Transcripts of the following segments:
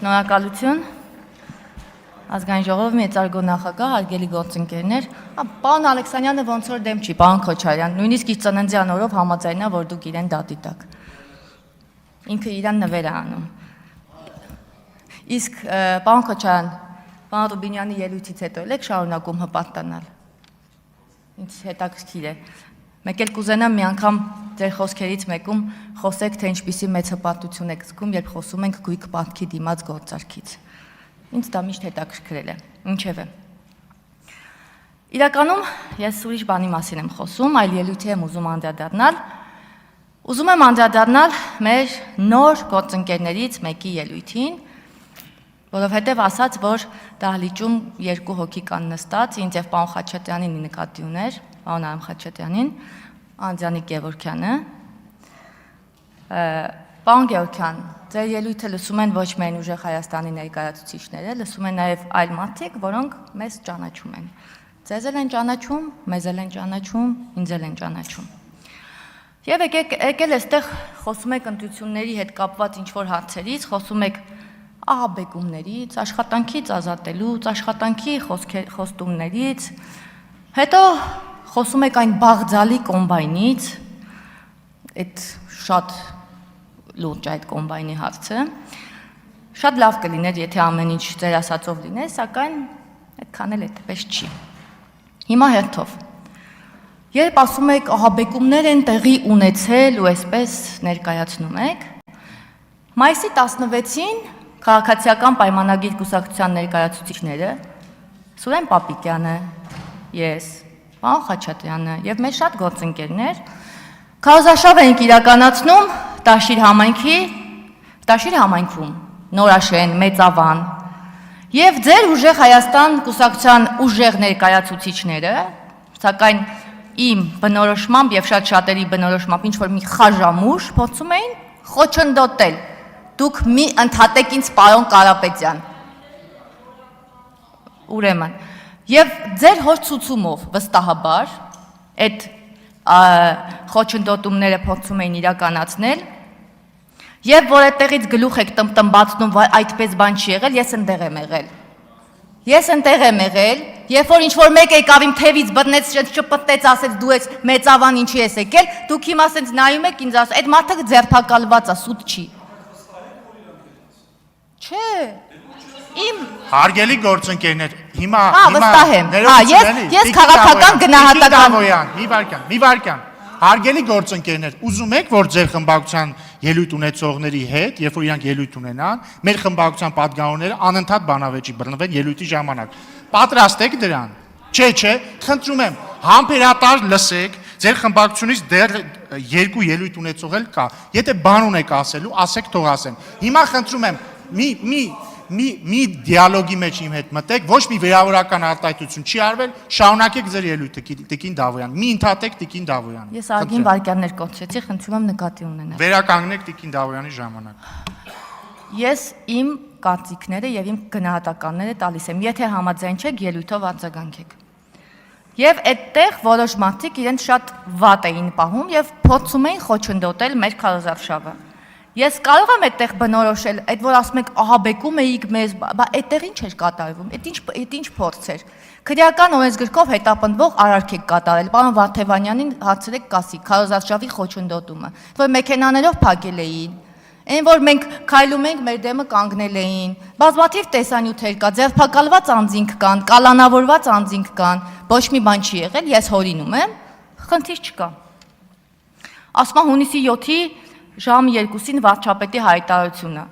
Շնորհակալություն, ազգային ժողովի մեծարգո նախագահ, հարգելի գործընկերներ, պարոն Ալեքսանյանը ոնց որ դեմ չի, պարոն Քոչարյան, նույնիսկ իր ծննդյան օրով համաձայնա, որ դուք իրեն դատի տաք։ Ինքը իրան նվեր է անում։ Իսկ պարոն Քոչարյան, պարոն Ռուբինյանի ելույթից հետո եք շարունակում հպատանալ։ Ինձ հետաքրքիր է։ Մեկ էլ կուզենամ մի անգամ ձեր խոսքերից մեկում խոսեք, թե ինչպիսի մեծ հպատություն եք զգում, երբ խոսում ենք գույք պատքի դիմաց գործարքից։ Ինձ դա միշտ հետաքրքրել է, ինչևէ։ Իրականում ես ուրիշ բանի մասին եմ խոսում, այլ ելույթի եմ ուզում անդրադառնալ։ Ուզում եմ անդրադառնալ մեր նոր գործընկերներից մեկի ելույթին, որովհետև ասաց, որ դահլիճում երկու հոգի կան նստած, ինձ եւ պարոն Խաչատրյանին նկատի ուներ, պարոն Արամ Խաչատրյանին, Անդրանիկ Գևորգյանը։ Պարոն Գևորգյան, ձեր ելույթը լսում են ոչ միայն ուժեղ Հայաստանի ներկայացուցիչները, լսում են նաև այլ մարդիկ, որոնք մեզ ճանաչում են։ Ձեզ էլ են ճանաչում, մեզ էլ են ճանաչում, ինձ էլ են ճանաչում։ Եվ եկել այստեղ խոսում եք ընտրությունների հետ կապված ինչ-որ հարցերից, խոսում եք ահաբեկումներից, աշխատանքից ազատելուց, աշխատանքի խոստումներից, հետո խոսում եք այն բաղձալի կոմբայնից, այդ շատ լուրջ այդ կոմբայնի հարցը, շատ լավ կլիներ, եթե ամեն ինչ ձեր ասածով լիներ, սակայն այդքան էլ այդպես չի։ Հիմա հերթով, երբ ասում եք ահաբեկումներ են տեղի ունեցել ու այսպես ներկայացնում եք, մայիսի 16-ին Քաղաքացիական պայմանագիր կուսակցության ներկայացուցիչները, Սուրեն Պապիկյանը, ես, պարոն Խաչատրյանը եւ մեր շատ գործընկերներ քարոզարշավ էինք իրականացնում Տաշիր համայնքում, Նորաշեն, Մեծավան, եւ ձեր ուժեղ Հայաստան կուսակցության ուժեղ ներկայացուցիչները, սակայն իմ բնորոշմամբ եւ շատ շատերի բնորոշմամբ ինչ որ մի խաժամուշ փորձում էին խոչընդոտել։ Դուք մի ընդհատեք ինձ պարոն Կարապետյան։ Ուրեմն, եւ ձեր հոր ցուցումով վստահաբար այդ խոչընդոտումները փորձում էին իրականացնել, եւ որ այդտեղից գլուխ եք տմբացնում, որ այդպես բան չի եղել, ես ընդեղ եմ եղել։ Ես ընդեղ եմ եղել, երբ որ ինչ-որ մեկ եկավ իմ թևից բռնեց, շպտեց, ասեց դու ես Մեծավան ինչի ես եկել, դուք հիմա ասենց նայում եք ինձ ասում, այդ մարդը ձերբակալված է, սուտ չի։ Չէ, իմ հարգելի գործընկերներ, հիմա վստահ եմ, ես քաղաքական գնահատական մի վարքյան, հարգելի գործընկերներ, ուզում եք, որ ձեր խմբակցության ելույթ ունեցողների հետ, երբ որ իրանք ելույթ ունենան, մեր խմբակցության պատգամավորները անընդհատ բանավեճի բռնվեն ելույթի ժամանակ։ Պատրաստ եք դրան։ Չէ, խնդրում եմ, համբերատար լսեք, ձեր խմբակցությունից դեռ երկու ելույթ ունեցող էլ կա։ Եթե բան ունեք ասելու, ասեք, թող ասեն։ Հիմա խնդրում եմ մի դիալոգի մեջ իմ հետ մտեք, ոչ մի վերավորական արտահայտություն չի արվել, շարունակեք ձեր ելույթը, Տիկին Դավոյան, մի ընդհատեք Տիկին Դավոյանը։ Ես ագին վարքյաններ կոչեցի, խնդրում եմ նկատի ունենալ։ Վերականգնեք Տիկին Դավոյանի ժամանակ։ Ես իմ կարծիքները եւ իմ գնահատականները տալիս եմ, եթե համաձայն չեք, ելույթով արձագանքեք։ Եվ այդտեղ որոշ մարդիկ իրենց շատ վատ էին պահում եւ փորձում էին խոչընդոտել մեր քարոզարշավը։ Ես կարող եմ այդտեղ բնորոշել, այդ որ ասում եք ահաբեկում էիք մեզ, բա այդտեղ ինչ էր կատարվում, այդ ինչ փորձ էր։ Քրեական օրենսգրքով հետապնդվող արարք եք կատարել, պարոն Վարդևանյանին հարցրեք կասի, քարոզարշավի խոչընդոտումը, որ մեքենաներով փակել էին, այն որ մենք քայլում ենք, մեր դեմը կանգնել էին, բազմաթիվ տեսանյութեր կա, ձերբակալված անձինք կան, կալանավորված անձինք կան, ոչ մի բան չի եղել, ես հորինում եմ, խնդիր չկա։ Ասում եմ հունիսի 7-ի ժամ 2-ին վարչապետի հայտարարությունը։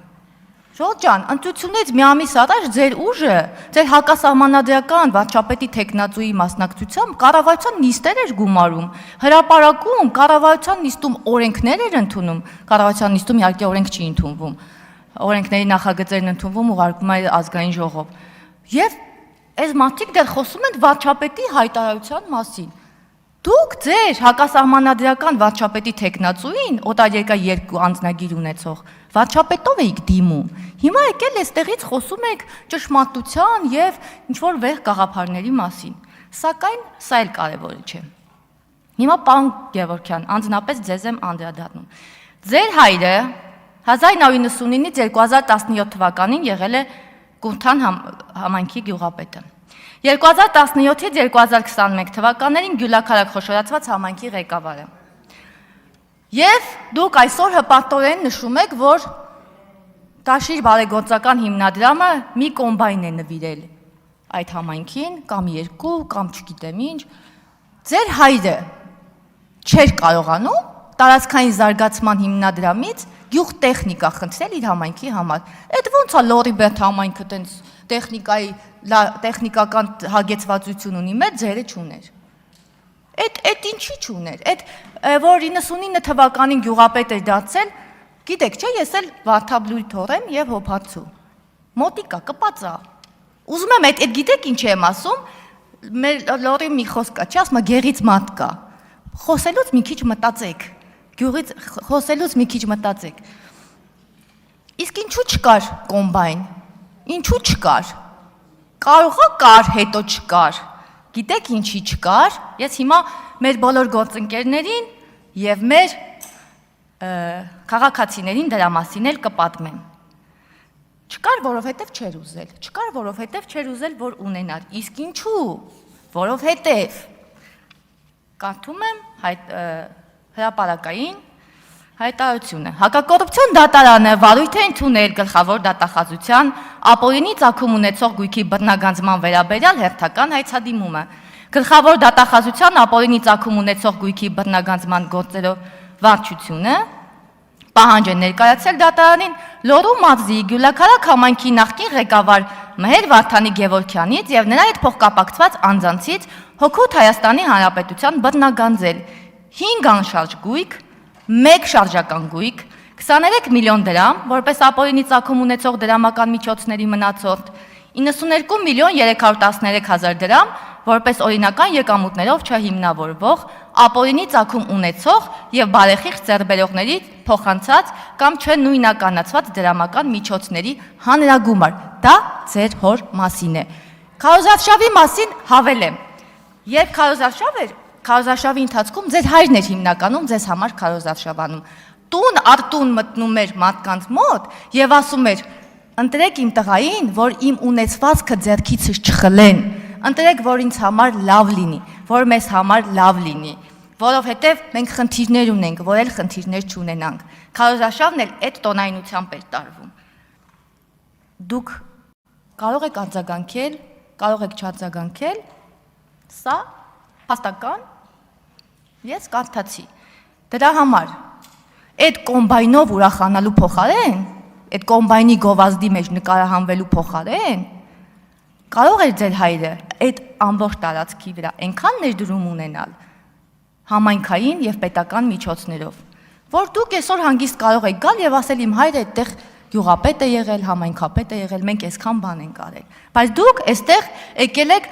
Ժողովուրդ ջան, ընտրությունից մի ամիս առաջ ձեր ուժը, ձեր հակասահմանադրական վարչապետի թեկնածուի մասնակցությամբ կառավարության նիստեր էր գումարում, հրապարակում, կառավարության նիստում օրենքներ էր ընդունում, կառավարության նիստում իհարկե օրենք չի ընդունվում, օրենքների նախագծերն ընդունվում ուղարկվում է ազգային ժողով։ Եվ այս մարդիկ դեռ խոսում են վարչապետի հայտարարության մասին։ Դուք ձեր հակասահմանադրական վարչապետի թեկնածուին, օտարերկրյա երկու անձնագիր ունեցող, վարչապետով էիք դիմում։ Հիմա եկել այստեղից խոսում եք ճշմարտության եւ ինչ-որ վեղ գաղափարների մասին։ Սակայն սա էլ կարևորը չէ։ Հիմա պարոն Գևորգյան, անձնապես ձեզ եմ անդրադառնում։ Ձեր հայրը 1999-ից 2017 թվականին եղել է Կունթան համայնքի գյուղապետը։ 2017-ից 2021 թվականներին Գյուլաքարակ խոշորացված համայնքի ղեկավարը։ Եվ դուք այսօր հպատորեն նշում եք, որ Տաշիր բարեգործական հիմնադրամը մի կոմբայն է նվիրել այդ համայնքին, կամ երկու, կամ չգիտեմ ինչ, ձեր հայրը չէր կարողանում տարածքային զարգացման հիմնադրամից գյուղ տեխնիկա խնդրել իր համայնքի համար։ Այդ ոնց է Լորիբերտ համայնքը տենց տեխնիկական հագեցվածություն ունի, մեր ձերը չուներ։ Այդ ինչի չուներ։ Այդ որ 99 թվականին գյուղապետ էր դարձել, գիտեք չէ, ես էլ Վարդապլույլ թորեմ եւ հոփացու։ Մոտիկա կպածա։ Ուզում եմ այդ գիտեք ինչ եմ ասում, մեր լորի մի խոսք կա, չի ասում գեղից մատ կա։ Խոսելուց մի քիչ մտածեք։ Գյուղից խոսելուց մի քիչ մտածեք։ Իսկ ինչու չկար կոմբայն։ Ինչու չկար։ Կարողա կար, հետո չկար։ Գիտեք ինչի չկար։ Ես հիմա մեր բոլոր գործընկերներին եւ մեր քաղաքացիներին դրա մասին էլ կպատմեմ։ Չկար, որովհետև չէր ուզել։ Չկար, որովհետև չէր ուզել, որ ունենար։ Իսկ ինչու։ Որովհետև կարդում եմ հրապարակային հայտարարությունը։ Հակակոռուպցիոն դատարանը վարույթ է ընդունել գլխավոր դատախազության ապօրինի ծագում ունեցող գույքի բռնագանձման վերաբերյալ հերթական հայցադիմումը։ Գլխավոր դատախազության ապօրինի ծագում ունեցող գույքի բռնագանձման գործերով վարչությունը պահանջ է ներկայացել դատարանին Լոռու մարզի Գյուլաքարակ համայնքի նախկին ղեկավար Մհեր Վարդանի Գևորգյանից եւ նրա հետ փոխկապակցված անձանցից հօգուտ Հայաստանի Հանրապետության բռնագանձել 5 անշարժ գույք, 1 շարժական գույք, 23 միլիոն դրամ, որպես ապօրինի ծագում ունեցող դրամական միջոցների մնացորդ, 92 միլիոն 313 հազար դրամ, որպես օրինական եկամուտներով չհիմնավորվող, ապօրինի ծագում ունեցող եւ բարեխիղճ ձեռբերողների փոխանցած կամ չնույնականացված դրամական միջոցների հանրագումար։ Դա ձեր հոր մասին է։ Քարոզարշավի մասին հավելեմ։ Երբ քարոզարշավ էր, քարոզարշավի ընթացքում ձեր հայրն էր հիմնականում ձեզ համար քարոզարշավանում։ Տուն առ տուն մտնում էր մարդկանց մոտ եւ ասում էր. «Ընտրեք իմ տղային, որ իմ ունեցվածքը ձեռքիցս չխլեն, ընտրեք, որ ինձ համար լավ լինի, որ մեզ համար լավ լինի, որովհետեւ մենք խնդիրներ ունենք, որ էլ խնդիրներ չունենանք»։ Քարոզարշավն էլ այդ տոնայնությամբ էր տարվում։ Դուք կարող եք արձագանքել, կարող եք չարձագանքել, սա հաստական ես կարդացի։ Դրա համար այդ կոմբայնով ուրախանալու փոխարեն, այդ կոմբայնի գովազդի մեջ նկարահանվելու փոխարեն, կարող էր ձեր հայրը այդ ամբողջ տարածքի վրա այնքան ներդրում ունենալ համայնքային եւ պետական միջոցներով, որ դուք այսօր հանգիստ կարող եք գալ եւ ասել իմ հայրը այդտեղ գյուղապետ է եղել, համայնքապետ է եղել, մենք այսքան բան ենք արել։ Բայց դուք այստեղ եկել եք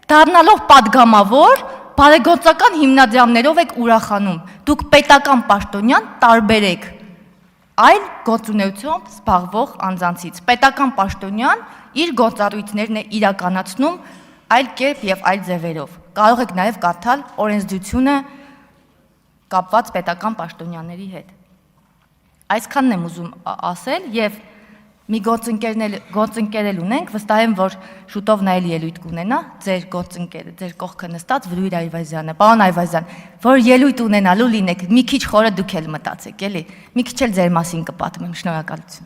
դառնալով падգամավոր, բարեգործական հիմնադրամներով եք ուրախանում։ Դուք պետական պաշտոնյան տարբերեք այլ գործունեությամբ զբաղվող անձանցից։ Պետական պաշտոնյան իր գործառույթներն է իրականացնում այլ կերպ եւ այլ ձևերով։ Կարող եք նաեւ կարդալ օրենսդրությունը կապված պետական պաշտոնյաների հետ։ Այսքանն եմ ուզում ասել եւ մի գործընկերել ունենք, վստահ եմ, որ շուտով նա էլ ելույթ կունենա, ձեր գործընկերը, ձեր կողքը նստած Վրույր Այվազյանը, պարոն Այվազյան, որ ելույթ ունենալու լինեք, մի քիչ խորը դուք էլ մտածեք, էլի, մի քիչ էլ ձեր մասին կպատմեմ, շնորհակալություն։